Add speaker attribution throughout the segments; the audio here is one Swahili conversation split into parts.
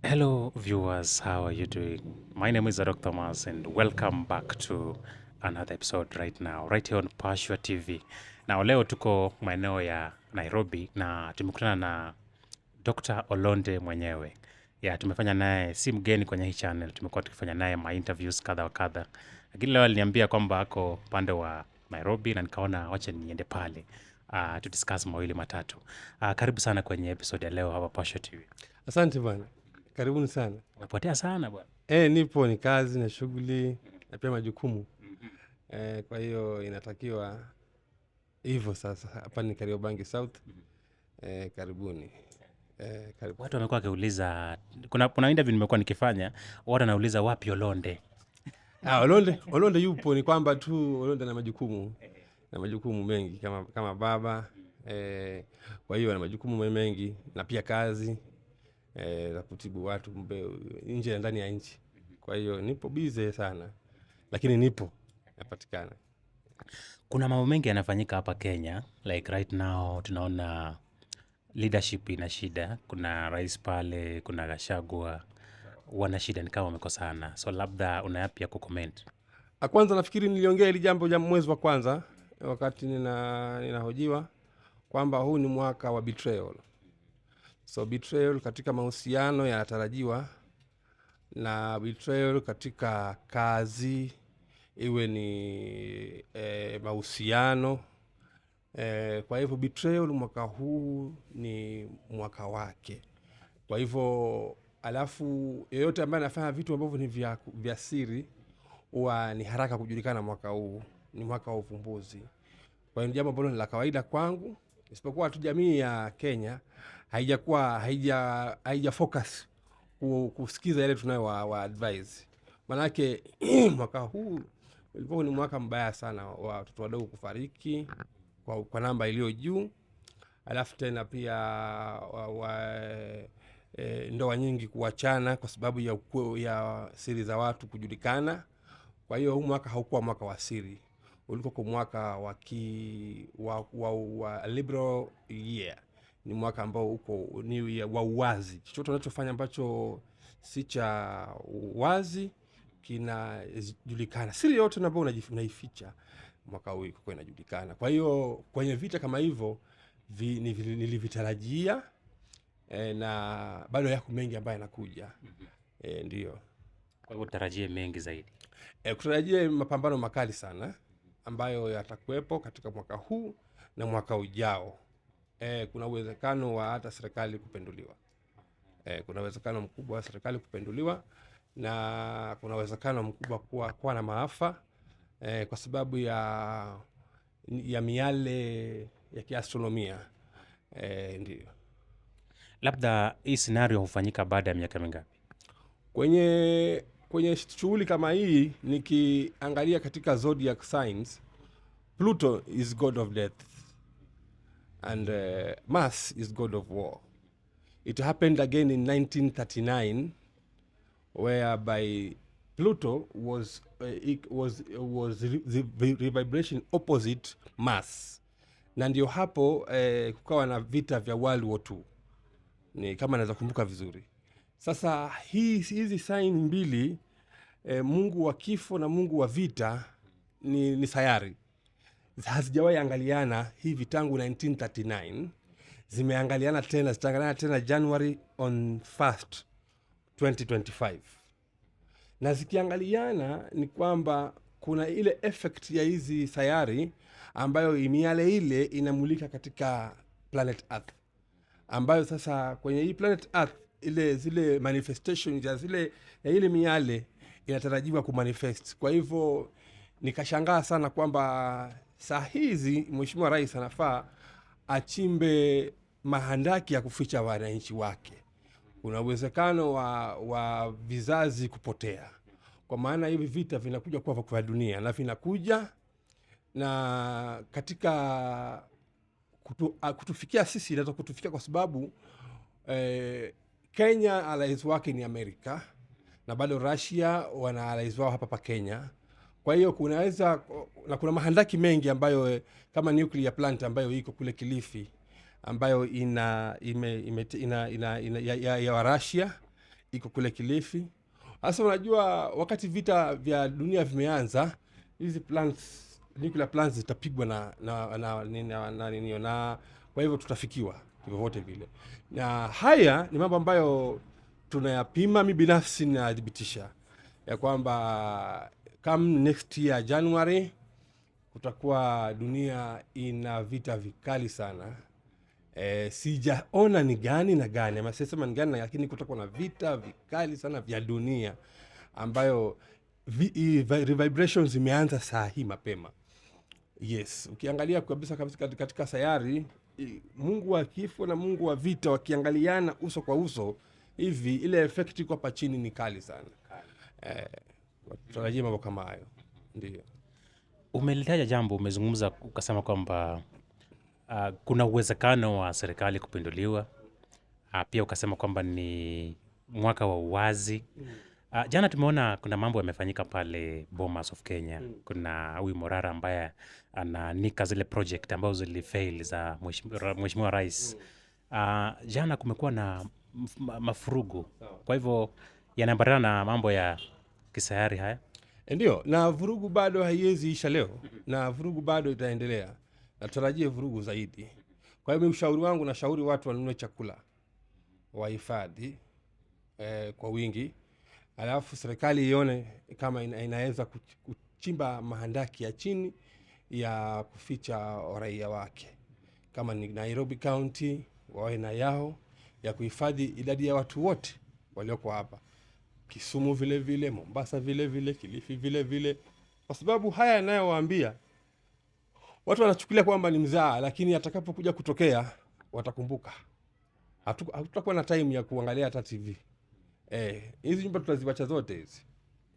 Speaker 1: Hello, viewers. How are you doing? My name is Adok Thomas, and welcome back to another episode right now, right here on Pashwa TV. Now, leo tuko maeneo ya Nairobi na tumekutana na Dr. Olonde mwenyewe. Tumefanya naye, si mgeni kwenye hii channel, tumekuwa tukifanya naye ma interviews kadha wa kadha. Lakini leo aliniambia kwamba ako upande wa Nairobi na nikaona wacha niende pale to discuss mawili matatu. Karibu sana kwenye episode ya leo hapa Pashwa TV.
Speaker 2: Asante bwana, karibuni sana.
Speaker 1: Umepotea sana bwana.
Speaker 2: Nipo, ni kazi na shughuli na pia majukumu. Kwa hiyo inatakiwa hivyo sasa. Hapa ni Kariobangi South. Karibuni.
Speaker 1: Watu wamekuwa wakiuliza, kuna interview nimekuwa nikifanya, watu wanauliza wapi Olonde.
Speaker 2: Olonde yupo, ni kwamba tu Olonde na majukumu mengi kama baba. Kwa hiyo na majukumu mengi na pia kazi za kutibu watu nje na ndani ya nchi. Kwa hiyo nipo busy sana, lakini nipo napatikana.
Speaker 1: Kuna mambo mengi yanafanyika hapa Kenya, like right now tunaona leadership ina shida. Kuna rais pale, kuna Gachagua, wana shida, ni kama wamekosana. So labda una yapi ya kucomment?
Speaker 2: Kwanza nafikiri niliongea hili jambo mwezi wa kwanza wakati ninahojiwa kwamba huu ni mwaka wa betrayal. So betrayal katika mahusiano yanatarajiwa, na betrayal katika kazi, iwe ni mahusiano. Kwa hivyo betrayal mwaka huu ni mwaka wake. Kwa hivyo alafu yeyote ambaye anafanya vitu ambavyo ni vya siri huwa ni haraka kujulikana. Mwaka huu ni mwaka wa uvumbuzi. Kwa hiyo jambo ambalo ni la kawaida kwangu, isipokuwa tu jamii ya Kenya haija focus kusikiza yale tunayo wa advise. Manake mwaka huu ulikuwa ni mwaka mbaya sana wa watoto wadogo kufariki kwa namba iliyo juu. Alafu tena pia ndoa nyingi kuachana kwa sababu ya siri za watu kujulikana. Kwa hiyo huu mwaka haukuwa mwaka wa siri, ulikuwa mwaka wa liberal year. Ni mwaka ambao uko ni wa uwazi. Chochote unachofanya ambacho si cha uwazi kinajulikana. Siri yote ambayo unaificha mwaka huu iko inajulikana. Kwa hiyo kwenye vita kama hivyo nilivitarajia, na bado yako mengi ambayo yanakuja. Ndio.
Speaker 1: Kwa hivyo tarajie mengi zaidi.
Speaker 2: Kutarajie mapambano makali sana ambayo yatakuwepo katika mwaka huu na mwaka ujao. Kuna uwezekano wa hata serikali kupenduliwa. Kuna uwezekano mkubwa wa serikali kupenduliwa, na kuna uwezekano mkubwa kuwa na maafa kwa sababu ya miale ya kiastronomia. Ndio.
Speaker 1: Labda hii scenario hufanyika baada ya miaka mingapi?
Speaker 2: Kwenye shughuli kama hii, nikiangalia katika zodiac signs, Pluto is god of death and Mars is god of war. It happened again in 1939 whereby Pluto was the vibration opposite Mars, na ndio hapo kukawa na vita vya World War II, ni kama naweza kumbuka vizuri. Sasa hizi sign mbili, Mungu wa kifo na Mungu wa vita, ni sayari hazijawahi angaliana hivi tangu 1939. Zimeangaliana tena, zitaangaliana tena January on 1st 2025. Na zikiangaliana ni kwamba kuna ile effect ya hizi sayari ambayo miale ile inamulika katika planet Earth, ambayo sasa kwenye hii planet Earth zile manifestations ya ile miale inatarajiwa kumanifest. Kwa hivyo nikashangaa sana kwamba saa hizi Mheshimiwa Rais anafaa achimbe mahandaki ya kuficha wananchi wake. Kuna uwezekano wa vizazi kupotea, kwa maana hivi vita vinakuja kwa dunia, na vinakuja na katika kutufikia sisi, inaweza kutufikia kwa sababu Kenya allies wake ni Amerika, na bado Russia wana allies wao hapa Kenya. Kwa hiyo kuna mahandaki mengi ambayo kama nuclear plant ambayo iko kule Kilifi, ambayo ya Russia iko kule Kilifi. Sasa unajua wakati vita vya dunia vimeanza, hizi plants, nuclear plants zitapigwa na kwa hivyo tutafikiwa vyovyote vile, na haya ni mambo ambayo tunayapima. Mi binafsi ninadhibitisha ya kwamba come next year January kutakuwa dunia ina vita vikali sana. Sijaona ni gani na gani, ama sisema ni gani, lakini kutakuwa na vita vikali sana vya dunia ambayo vibrations zimeanza saa hii mapema. Yes, ukiangalia kabisa katika sayari, Mungu wa kifo na Mungu wa vita wakiangaliana uso kwa uso hivi, ile effect iko hapa chini ni kali sana. Tutarajia mambo kama hayo. Ndio
Speaker 1: Umelitaja jambo, umezungumza ukasema kwamba kuna uwezekano wa serikali kupinduliwa. Pia ukasema kwamba ni mwaka wa uwazi. Jana tumeona kuna mambo yamefanyika pale Bomas of Kenya. Kuna huyu Morara ambaye ananika zile project ambazo zilifail za Mheshimiwa Rais. Jana kumekuwa na mafurugu. Kwa hivyo yanaambatana na mambo ya kisayari haya.
Speaker 2: ndio, na vurugu bado haiwezi isha leo, na vurugu bado itaendelea, na tutarajie vurugu zaidi. Kwa hivyo ushauri wangu, nashauri watu wanunue chakula, wahifadhi kwa wingi, alafu serikali ione kama inaweza kuchimba mahandaki ya chini ya kuficha raia wake. Kama ni Nairobi County, wawe na yao ya kuhifadhi idadi ya watu wote walioko hapa. Kisumu vile vile, Mombasa vile vile, Kilifi vile vile, kwa sababu haya yanayowaambia watu wanachukulia kwamba ni mzaa, lakini atakapokuja kutokea watakumbuka. Hatutakuwa na time ya kuangalia hata TV. Hizi nyumba tutaziwacha zote hizi,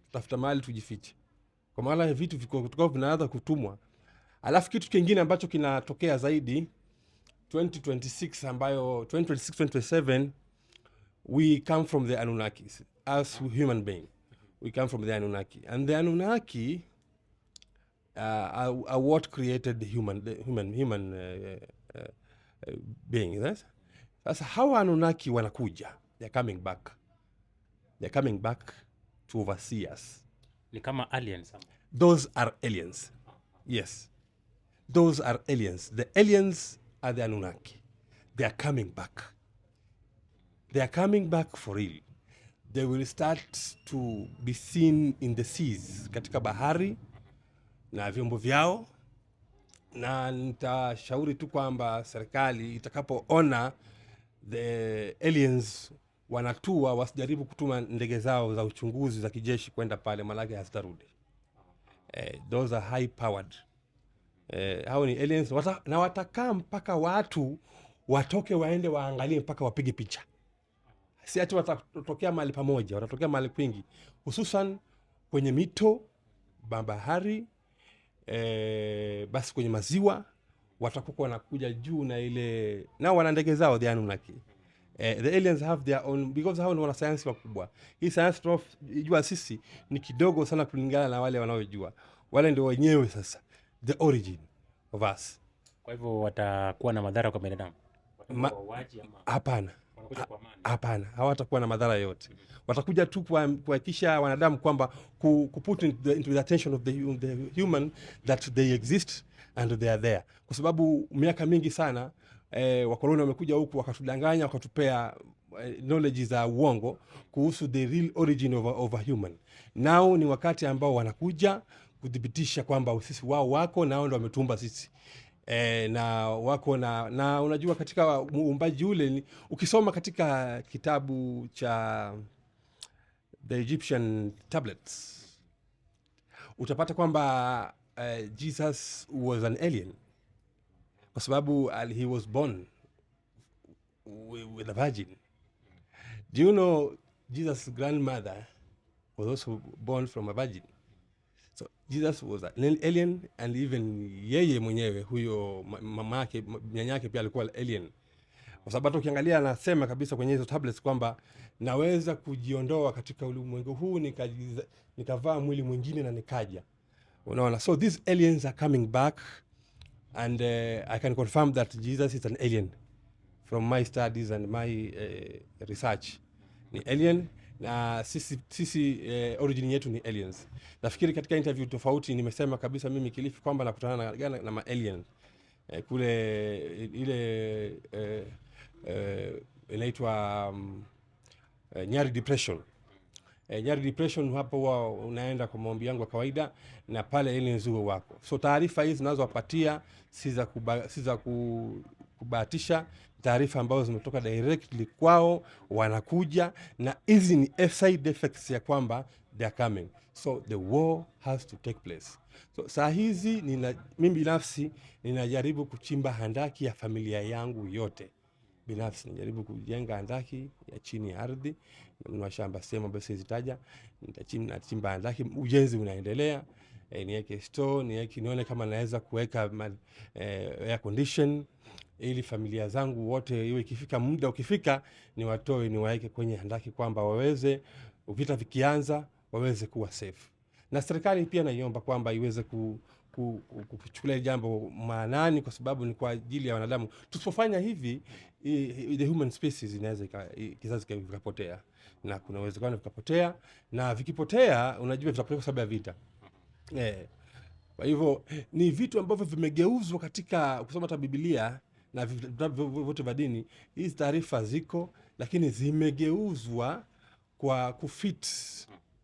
Speaker 2: tutafuta mahali tujifiche, kwa maana vitu viko vinaanza kutumwa. Alafu kitu kingine ambacho kinatokea zaidi 2026, ambayo 2026-2027 we come from the Anunnakis. As human being, we come from the Anunnaki, and the Anunnaki are what created the human being. Yes? Sasa hawa Anunnaki wanakuja, they're coming back to oversee us.
Speaker 1: Ni kama aliens.
Speaker 2: Those are aliens. Yes, those are aliens. The aliens are the Anunnaki. They are coming back. They are coming back for real. They will start to be seen in the seas, katika bahari na vyombo vyao, na nitashauri tu kwamba serikali itakapoona the aliens wanatua, wasijaribu kutuma ndege zao za uchunguzi za kijeshi kwenda pale, malaki hazitarudi. Those are high powered. Hao ni aliens, na watakaa mpaka watu watoke waende waangalie mpaka wapige picha. Si ati watatokea mahali pamoja, watatokea mahali kwingi, hususan kwenye mito, bahari, basi kwenye maziwa watakuwa wanakuja juu na ile, nao wana ndege zao, the Anunnaki. The aliens have their own, because hao ni wanasayansi wakubwa. Hii sayansi tunajua sisi ni kidogo sana kulingana na wale wanaojua. Wale ndio wenyewe sasa, the origin of us.
Speaker 1: Kwa hivyo watakuwa na madhara kwa binadamu?
Speaker 2: Hapana. Hapana, hawatakuwa na madhara yote. Watakuja tu kuhakikisha wanadamu kwamba put into the attention of the human that they exist and they are there. Kwa sababu miaka mingi sana wakoloni wamekuja huku wakatudanganya, wakatupea knowledge za uongo kuhusu the real origin of a human. Nao ni wakati ambao wanakuja kudhibitisha kwamba sisi wao wako, nao ndio wametuumba sisi. Na wako na unajua katika uumbaji ule, ukisoma katika kitabu cha the Egyptian tablets utapata kwamba Jesus was an alien, kwa sababu he was born with a virgin. Do you know Jesus' grandmother was also born from a virgin? So Jesus was an alien, and even yeye mwenyewe huyo mamake, nyanyake pia alikuwa alien. Kwa sababu hata ukiangalia anasema kabisa kwenye hizo tablets kwamba naweza kujiondoa katika ulimwengu huu nikavaa mwili mwingine na nikaja. Unaona? So these aliens are coming back, and I can confirm that Jesus is an alien from my studies and my research. Ni alien, na sisi origin yetu ni aliens. Nafikiri katika interview tofauti nimesema kabisa mimi Kilifi kwamba nakutana na ma alien kule ile inaitwa Nyari Depression. Nyari Depression, hapo huwa unaenda kwa maombi yangu ya kawaida, na pale aliens huo wako. So taarifa hizi zinazowapatia si za kubahatisha, taarifa ambazo zimetoka directly kwao, wanakuja na hizi ni side effects ya kwamba they are coming. So the war has to take place. So saa hizi mimi binafsi ninajaribu kuchimba handaki ya familia yangu yote. Binafsi najaribu kujenga handaki ya chini ya ardhi, na shamba sehemu ambayo sizitaja, nitachimba handaki, ujenzi unaendelea. Niweke store, nione kama naweza kuweka air condition, ili familia zangu wote iwe ikifika muda ukifika niwatoe niwaeke kwenye handaki, kwamba waweze, vita vikianza, waweze kuwa safe. Na serikali pia naiomba kwamba iweze kuchukulia jambo maanani, kwa sababu ni kwa ajili ya wanadamu. Tusipofanya hivi, the human species inaweza kizazi kikapotea, na kuna uwezekano vikapotea, na vikipotea unajua vitapotea kwa sababu ya vita. Kwa hivyo ni vitu ambavyo vimegeuzwa katika kusoma hata Biblia na vitabu vyote vya dini. Hizi taarifa ziko, lakini zimegeuzwa kwa kufit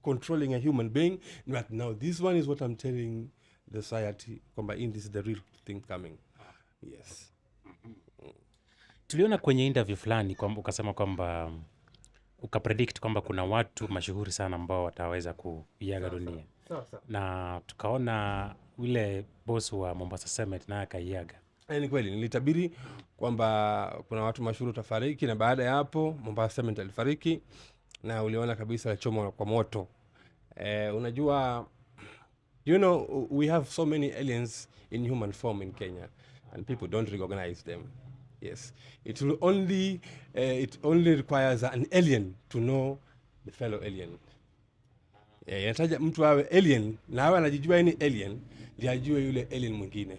Speaker 2: controlling a human being. But now this one is what I'm telling the society, kwamba this is the real thing coming. Yes.
Speaker 1: Tuliona kwenye interview fulani kwamba ukasema kwamba ukapredict kwamba kuna watu mashuhuri sana ambao wataweza kuiaga dunia. Na tukaona ule boss wa Mombasa Cement naye akaiaga.
Speaker 2: Ni kweli, nilitabiri kwamba kuna watu mashuhuri watafariki, na baada ya hapo Mombasa Cement alifariki, na uliona kabisa alichomwa kwa moto. Unajua, we have so many aliens in human form in Kenya, and people don't recognize them. Yes, it only requires an alien to know the fellow alien. Inataja mtu awe alien na awe anajijua ni alien, ndiye ajue yule alien mwingine.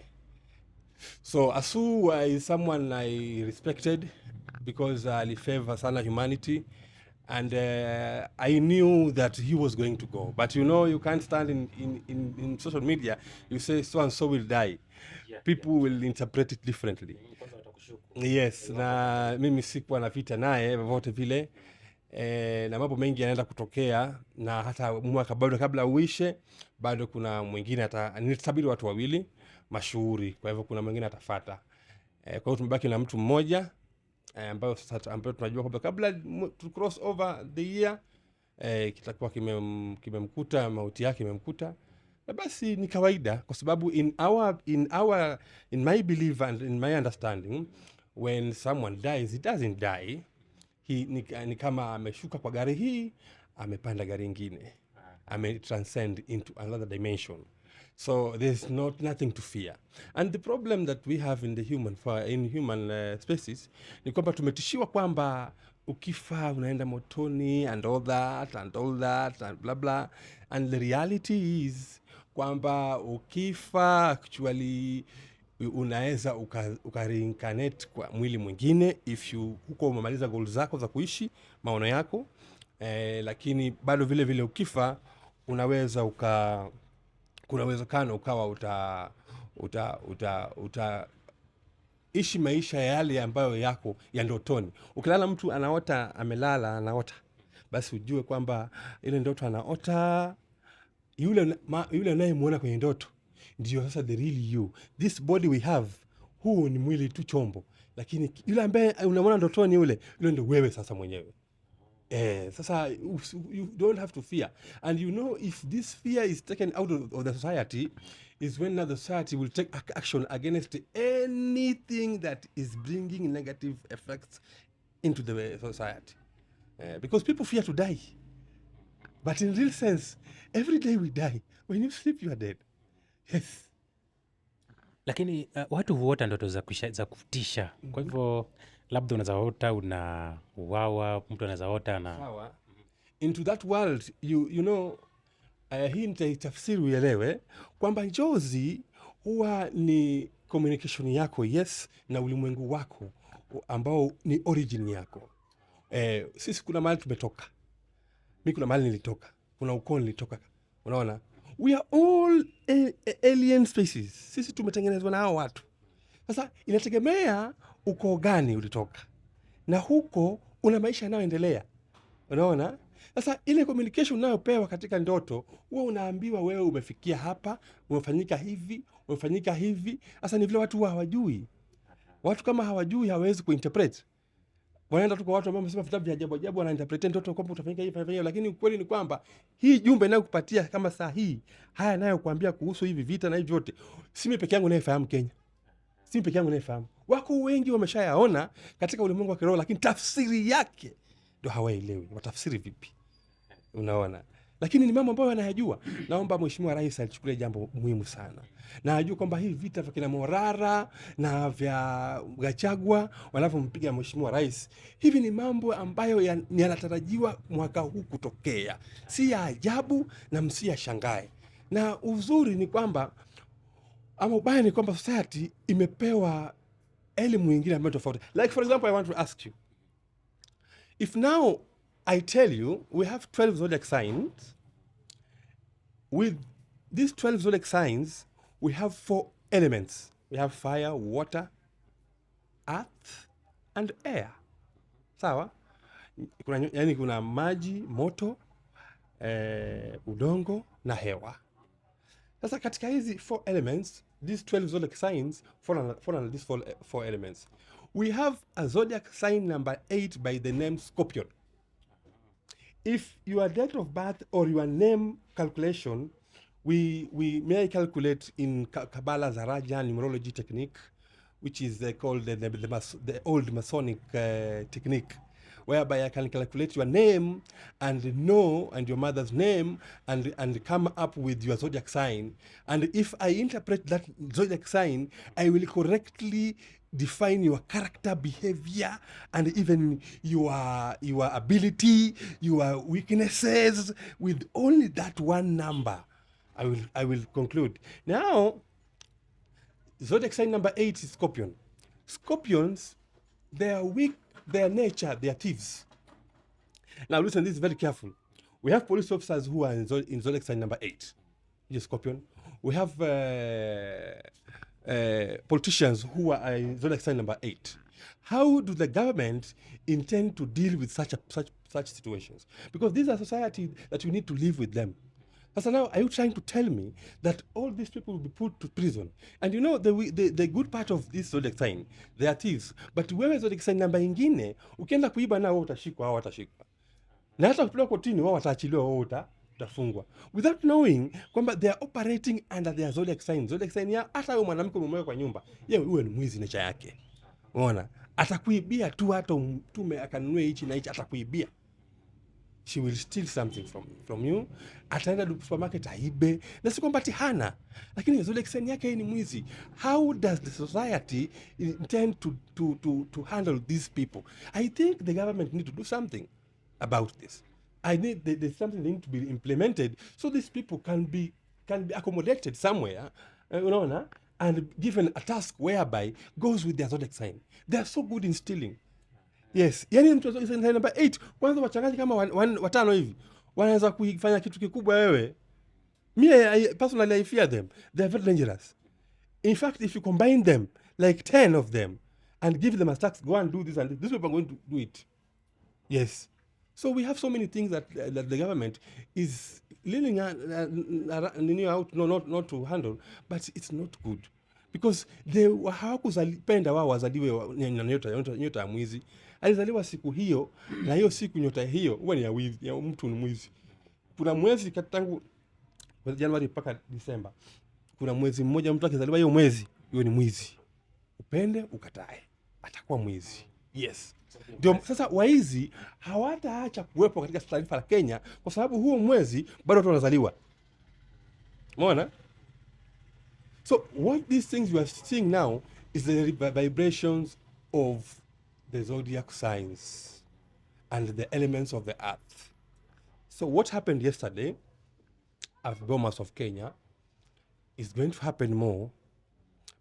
Speaker 2: So Asu is someone I respected because alifavor sana humanity, and I knew that he was going to go. But you can't stand in social media, you say so and so will die. People will interpret it differently. Yes, na mimi sikuwa na vita naye vote vile. Na mambo mengi yanaenda kutokea, na hata mwaka bado kabla uishe, bado kuna mwingine nitabiri watu wawili mashuhuri, kwa hivyo kuna mwingine atafuata. Kwa hiyo tumebaki na mtu mmoja ambayo tunajua kwamba kabla to cross over the year kitakuwa kimemkuta, mauti yake imemkuta, na basi ni kawaida, kwa sababu in my belief and in my understanding, when someone dies, he doesn't die. Ni kama ameshuka kwa gari hii, amepanda gari ingine, transcend into another dimension. So there's nothing to fear. And the problem that we have in the human species ni kwamba tumetishiwa kwamba ukifa unaenda motoni and all that and blah blah. And the reality is kwamba ukifa actually unaweza ukareincarnate kwa mwili mwingine if you huko umemaliza goals zako za kuishi, maono yako. Lakini bado vile vile ukifa unaweza kuna uwezekano ukawa ishi maisha yale ambayo yako ya ndotoni. Ukilala mtu anaota, amelala anaota, basi ujue kwamba ile ndoto anaota yule unayemwona kwenye ndoto ndio sasa the real you. This body we have, huu ni mwili tu, chombo, lakini yule ambaye unamwona ndotoni yule ndio wewe sasa mwenyewe. Sasa you don't have to fear. And if this fear is taken out of the society, is when the society will take action against anything that is bringing negative effects into the society. Because people fear to die. But in real sense, every day we die. When you sleep, you are dead. Yes.
Speaker 1: Lakini watu huota ndoto za kutisha. Kwa hivyo labda unaweza ota unauawa, mtu anaweza ota na
Speaker 2: into that world, hii nitaitafsiri uelewe kwamba njozi huwa ni communication yako, yes, na ulimwengu wako ambao ni origin yako. Sisi kuna mahali tumetoka, mi kuna mahali nilitoka, kuna ukoo nilitoka, unaona. We are all alien species, sisi tumetengenezwa na hao watu. Sasa inategemea ukoo gani ulitoka na huko una maisha yanayoendelea, unaona. Sasa ile communication unayopewa katika ndoto, huwa unaambiwa wewe umefikia hapa, umefanyika hivi. Sasa ni vile watu hawajui. Watu kama hawajui hawawezi kuinterpret. Wanaenda tu kwa watu ambao wamesema vitabu vya ajabu ajabu, wanainterpret ndoto kwamba utafanyika hivi, lakini ukweli ni kwamba hii jumbe inayokupatia kama saa hii, haya nayokuambia kuhusu hivi vita na hivi vyote, si mimi peke yangu nayefahamu Kenya. Si peke yangu nayefahamu. Wako wengi wameshayaona katika ulimwengu wa kiroho, lakini tafsiri yake ndio hawaelewi. Watafsiri vipi? Unaona? Lakini ni mambo ambayo anayajua. Naomba Mheshimiwa Rais alichukulia jambo muhimu sana. Na ajue kwamba hivi vita vya kina Morara na vya Gachagua wanavyompiga Mheshimiwa Rais, hivi ni mambo ambayo yanatarajiwa mwaka huu kutokea. Si ya ajabu na msiyashangae. Na uzuri ni kwamba ama ubaya ni kwamba society imepewa elimu nyingine ambayo tofauti. Like for example, I want to ask you, if now I tell you we have 12 zodiac signs, with these 12 zodiac signs we have 4 elements. We have fire, water, earth and air. Sawa? Kuna maji, moto, udongo na hewa. Sasa katika hizi 4 elements, these 12 zodiac signs fall under these 4 elements. We have a zodiac sign number 8 by the name Scorpion. If your date of birth or your name calculation, we may calculate in Kabbalah Zaraja numerology technique, which is called the old Masonic technique, whereby I can calculate your name and your mother's name and come up with your zodiac sign. And if I interpret that zodiac sign, I will correctly define your character, behavior, and even your ability, your weaknesses with only that one number. I will conclude. Now, zodiac sign number 8 is Scorpion. Scorpions, they are weak. Their nature, they are thieves. Now listen, this is very careful. We have police officers who are in zodiac sign number 8, which is Scorpion. We have politicians who are in zodiac sign number 8. How do the government intend to deal with such situations? Because these are society that we need to live with them. So now, are you trying to tell me that all these people will be put to prison? And you know, the good part of this zodiac sign, they are thieves. But wewe zodiac sign namba ingine, ukienda kuiba nao utashikwa, hao watashikwa. Na hata kupelekwa kotini, wao wataachiliwa, wao utafungwa. Without knowing kwamba they are operating under their zodiac sign. Zodiac sign ya hata wewe mwanamke umemweka kwa nyumba, yeye uwe ni mwizi nature yake. Unaona? Atakuibia tu, hata mtume akanunue hichi na hichi, atakuibia. She will steal something from you. Ataenda supermarket aibe, na si kwamba hana, lakini zodiac sign yake ni mwizi. How does the society intend to handle these people? I think the government need to do something about this. There's something that need to be implemented so these people can be accommodated somewhere, unaona, and given a task whereby goes with their zodiac sign. They are so good in stealing. Yes, yani mtu number 8 kwanza wachangaji kama watano hivi wanaweza kufanya kitu kikubwa wewe. Me personally I fear them. They are very dangerous. In fact, if you combine them like 10 of them and give them a task, go and do this, and these people are going to do it. Yes. So we have so many things that the government is leaning out not to handle, but it's not good. Because they hawakuzalipenda wao wazaliwe nyota ya mwizi. Alizaliwa siku hiyo, na hiyo siku nyota hiyo huwa ni ya wizi, ya mtu ni mwizi. Kuna mwezi tangu Januari mpaka Disemba. Kuna mwezi mmoja mtu akizaliwa hiyo mwezi, hiyo ni mwizi. Upende ukatae, atakuwa mwizi. Yes. Ndio sasa waizi hawataacha kuwepo katika taifa la Kenya kwa sababu huo mwezi bado watu wanazaliwa. Umeona? So what these things you are seeing now is the vibrations of the zodiac signs and the elements of the earth. So what happened yesterday at Bomas of Kenya is going to happen more,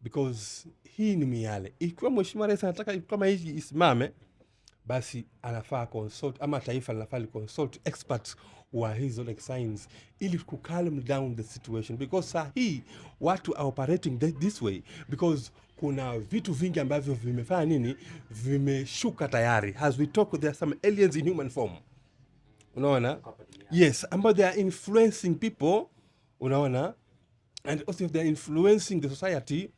Speaker 2: because hii ni miale. Ikiwa Mheshimiwa Rais anataka kama hii isimame, basi anafaa consult, ama taifa linafaa consult experts wa his zodiac signs ili ku calm down the situation, because saa hii watu are operating this way because kuna vitu vingi ambavyo vimefanya nini, vimeshuka tayari. As we talk, there are some aliens in human form, unaona, yes, ambao they are influencing people, unaona, and also they are influencing the society,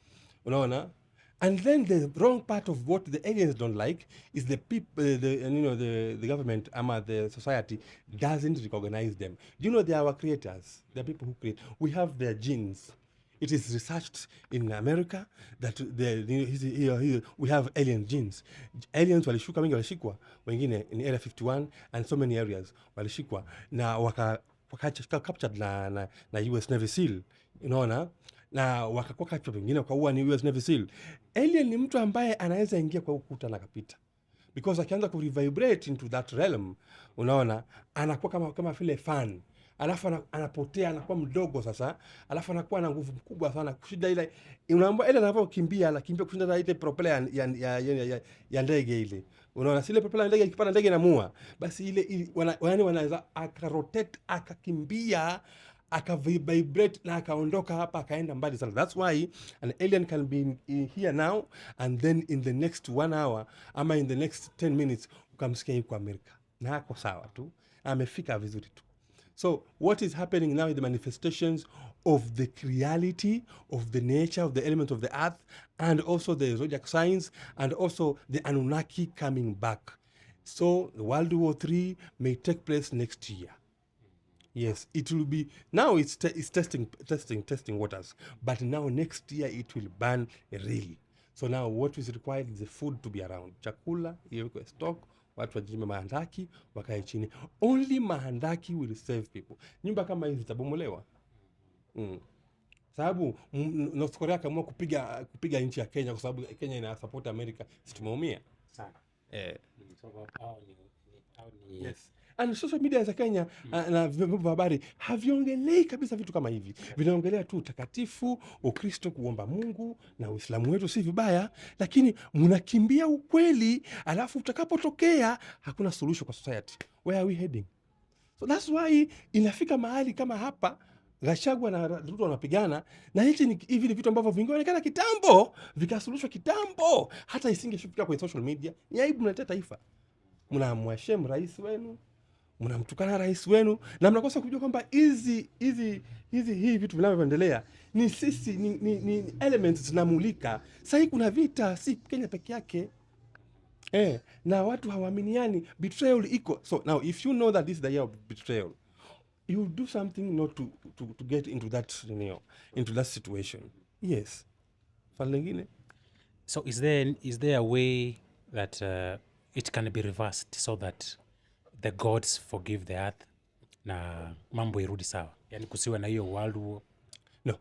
Speaker 2: unaona. And then the wrong part of what the aliens don't like is the people, the government, the society doesn't recognize them. You know, they are our creators. They are people who create. We have their genes. It is researched in America that we have alien genes. Aliens walishuka, wengi walishikwa, wengine in Area 51 and so many areas walishikwa na waka captured na US Navy SEAL, unaona, na wakakuwa captured, wengine wakaua ni US Navy SEAL. Alien ni mtu ambaye anaweza ingia kwa ukuta na kapita, because akianza ku revibrate into that realm, unaona, anakuwa kama vile fan, alafu anapotea, anakuwa mdogo sasa, alafu anakuwa na nguvu kubwa sana kushinda ile, unaambia ile anavyokimbia, anakimbia kushinda ile propeller ya ndege ile, unaona, sile propeller ya ndege ikipanda ndege inamua, basi ile wanaweza akarotate, akakimbia, akavibrate na akaondoka hapa, akaenda mbali sana. That's why an alien can be here now and then in the next 1 hour ama in the next 10 minutes ukamsikia yuko Amerika na ako sawa tu, amefika vizuri tu. So what is happening now is the manifestations of the reality of the nature of the element of the earth, and also the zodiac signs, and also the Anunnaki coming back. So the World War III may take place next year. Yes, it will be, now it's testing waters, but now next year it will burn really. So now what is required is the food to be around. Chakula, iwekwe stock, watu wajime mahandaki, wakae chini. Only mahandaki will save people. Nyumba kama hizi zitabomolewa. Sababu North Korea kama kupiga nchi ya Kenya kwa sababu Kenya ina support America, situmeumia sana. Yes. And social media za Kenya na vyombo vya habari haviongelei kabisa vitu kama hivi. Vinaongelea tu utakatifu, Ukristo, kuomba Mungu na Uislamu wetu si vibaya, lakini mnakimbia ukweli, alafu utakapotokea hakuna solution kwa society. Where are we heading? So that's why inafika mahali kama hapa Gachagua na Ruto wanapigana, na hivi ni vitu ambavyo vingeonekana kitambo, vikasuluhishwa kitambo, hata isingefika kwenye social media. Ni aibu mnaletea taifa. Mnamwashem rais wenu, mnamtukana rais wenu, na mnakosa kujua kwamba hizi vitu vinavyoendelea ni sisi, ni elements zinamulika. Sasa kuna vita, si Kenya peke yake. Na watu hawaaminiani, betrayal iko. So now if you know that this is the year of betrayal, you will do something not to get into that, into that situation. Yes. Falengine.
Speaker 1: So is there a way that it can be reversed so that the gods forgive the earth na mambo irudi sawa? Yani kusiwe na hiyo world war?
Speaker 2: No.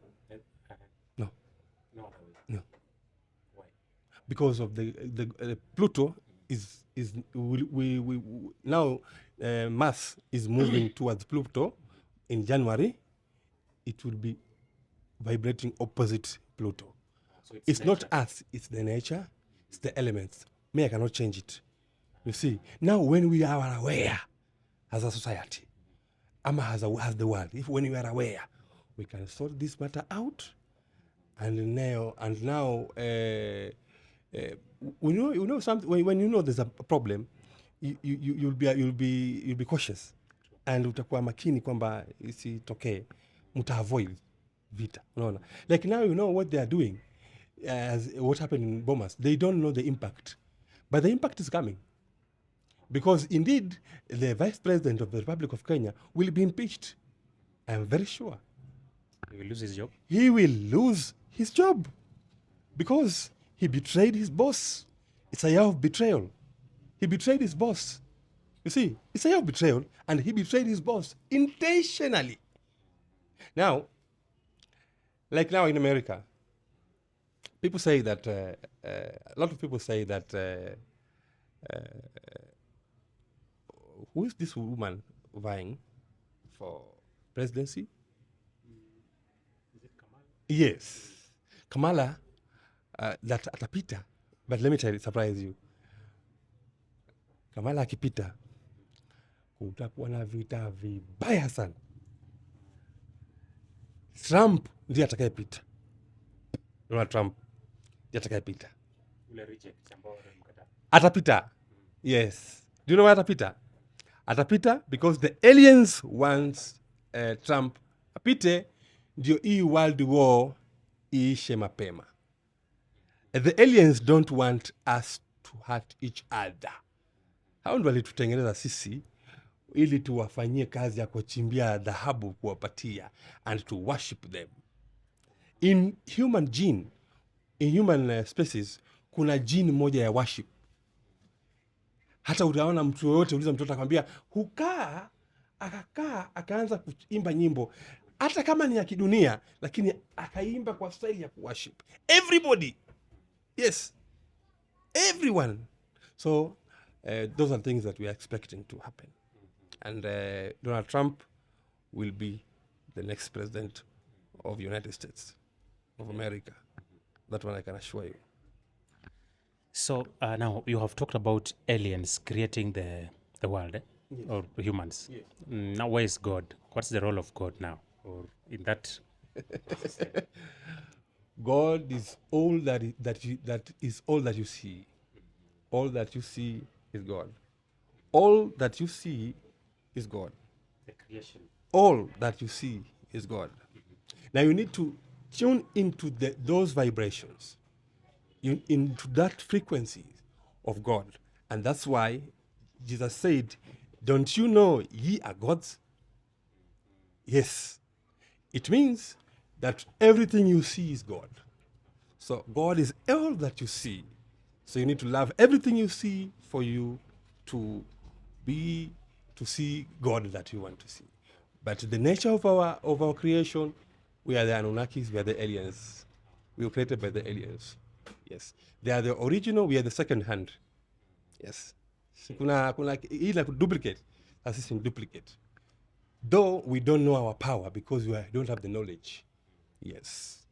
Speaker 2: Why? Because of the Pluto is we now Mars is moving towards Pluto in January. It will be vibrating opposite Pluto. So it's not Earth, it's the nature, it's the elements. I cannot change it. You see, now when we are aware as a society, as the world, when we are aware, we can sort this matter out, and now, something. When you know there's a problem, you'll be cautious, and utakuwa makini kwamba isitokee, mtaavoid vita. Unaona, like now you know what they are doing, as what happened in Bomas. They don't know the impact, but the impact is coming. Because indeed, the Vice President of the Republic of Kenya will be impeached. I am very sure.
Speaker 1: He will lose his job?
Speaker 2: He will lose his job because he betrayed his boss. It's a year of betrayal. He betrayed his boss. You see, it's a year of betrayal, and he betrayed his boss intentionally. Now, like now in America, people say that, a lot of people say that, who is this woman vying for presidency?
Speaker 1: Is it Kamala?
Speaker 2: Yes. Kamala, that atapita. But let me surprise you. Kamala akipita kutakuwa na vita vibaya sana. Trump ndiye atakayepita. Donald Trump ndiye atakayepita. Atapita. Yes. Do you know why atapita? Atapita because the aliens wants Trump apite, ndio hii world war iishe mapema. The aliens don't want us to hurt each other. Hao ndio walitutengeneza sisi ili tuwafanyie kazi ya kuchimbia dhahabu kuwapatia and to worship them. In human gene, in human species, kuna gene moja ya worship. Hata utaona mtu yoyote, uliza mtoto akwambia, hukaa, akakaa, akaanza kuimba nyimbo, hata kama ni ya kidunia, lakini akaimba kwa style ya worship. Everybody. Yes. Everyone. So, those are things that we are expecting to happen. And Donald Trump will be the next president of the United States of America. That one I can assure you.
Speaker 1: So now you have talked about aliens creating the world,
Speaker 2: Yes.
Speaker 1: or humans.
Speaker 2: Yes.
Speaker 1: Now where is God? What's the role of God now? Or in that?
Speaker 2: God is all that is all that you see. All that you see is God. All that you see is God.
Speaker 1: The creation.
Speaker 2: All that you see is God. Now you need to tune into those vibrations, into that frequency of God. And that's why Jesus said, don't you know ye are gods? Yes. It means that everything you see is God. So God is all that you see. So you need to love everything you see for you to see God that you want to see. But the nature of our creation, we are the Anunnakis, we are the aliens. We were created by the aliens. Yes. They are the original, we are the second hand. Yes. Kuna ila duplicate, assisting duplicate. Though we don't know our power because we don't have the knowledge. Yes.